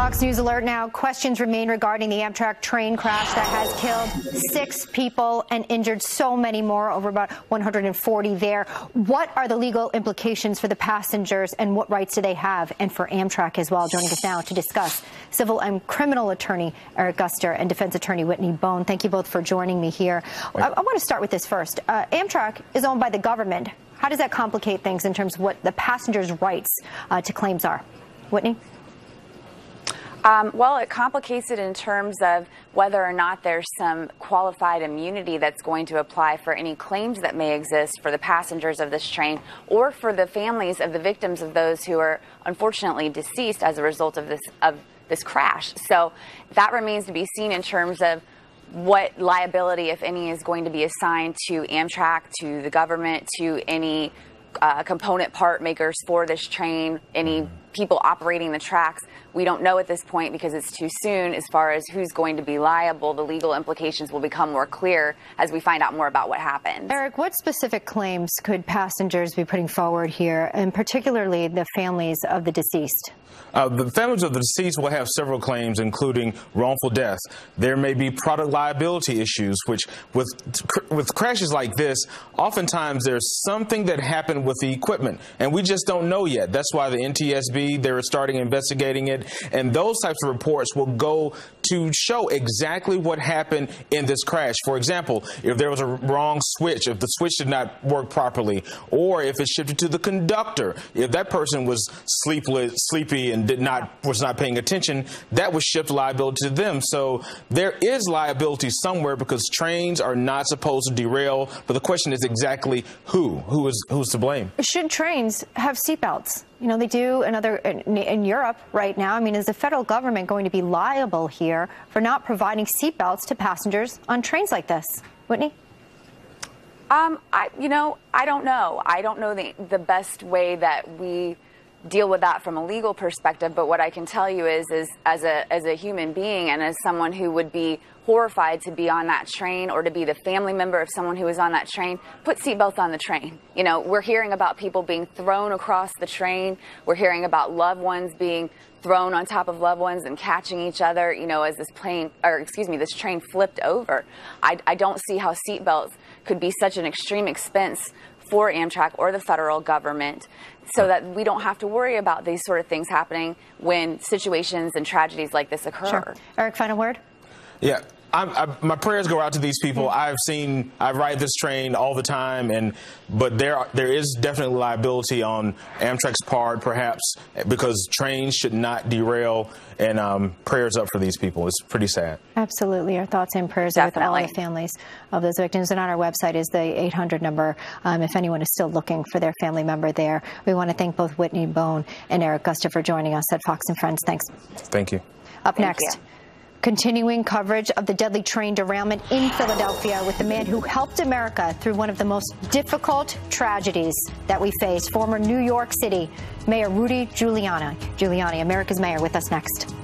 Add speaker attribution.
Speaker 1: Fox News alert now. Questions remain regarding the Amtrak train crash that has killed 6 people and injured so many more, over about 140 there. What are the legal implications for the passengers and what rights do they have, and for Amtrak as well? Joining us now to discuss, civil and criminal attorney Eric Guster and defense attorney Whitney Bone. Thank you both for joining me here. I want to start with this first. Amtrak is owned by the government. How does that complicate things in terms of what the passengers' rights to claims are? Whitney?
Speaker 2: Well, it complicates it in terms of whether or not there's some qualified immunity that's going to apply for any claims that may exist for the passengers of this train or for the families of the victims of those who are unfortunately deceased as a result of this crash. So that remains to be seen in terms of what liability, if any, is going to be assigned to Amtrak, to the government, to any component part makers for this train, any people operating the tracks. We don't know at this point because it's too soon as far as who's going to be liable. The legal implications will become more clear as we find out more about what happened.
Speaker 1: Eric, what specific claims could passengers be putting forward here, and particularly the families of the deceased?
Speaker 3: The families of the deceased will have several claims, including wrongful death. There may be product liability issues, which with crashes like this, oftentimes there's something that happened with the equipment, and we just don't know yet. That's why the NTSB, they're starting investigating it, and those types of reports will go to show exactly what happened in this crash. For example, if there was a wrong switch, if the switch did not work properly, or if it shifted to the conductor, if that person was sleepy and was not paying attention, that would shift liability to them. So there is liability somewhere because trains are not supposed to derail. But the question is exactly who's to blame.
Speaker 1: Should trains have seatbelts? You know, they do in Europe right now. I mean, is the federal government going to be liable here for not providing seatbelts to passengers on trains like this? Whitney?
Speaker 2: I don't know. I don't know the best way that we deal with that from a legal perspective, but what I can tell you is as a human being and as someone who would be horrified to be on that train or to be the family member of someone who was on that train, put seatbelts on the train. You know, we're hearing about people being thrown across the train. We're hearing about loved ones being thrown on top of loved ones and catching each other, you know, as this train flipped over. I don't see how seatbelts could be such an extreme expense for Amtrak or the federal government, so that we don't have to worry about these sort of things happening when situations and tragedies like this occur.
Speaker 1: Sure. Eric, final word?
Speaker 3: Yeah. My prayers go out to these people. I ride this train all the time, but there is definitely liability on Amtrak's part, perhaps, because trains should not derail. And prayers up for these people. It's pretty sad.
Speaker 1: Absolutely. Our thoughts and prayers are with all the families of those victims. And on our website is the 800 number if anyone is still looking for their family member there. We want to thank both Whitney Bone and Eric Guster for joining us at Fox and Friends. Thanks.
Speaker 3: Thank you.
Speaker 1: Up next, continuing coverage of the deadly train derailment in Philadelphia with the man who helped America through one of the most difficult tragedies that we face, former New York City Mayor Rudy Giuliani, America's mayor, with us next.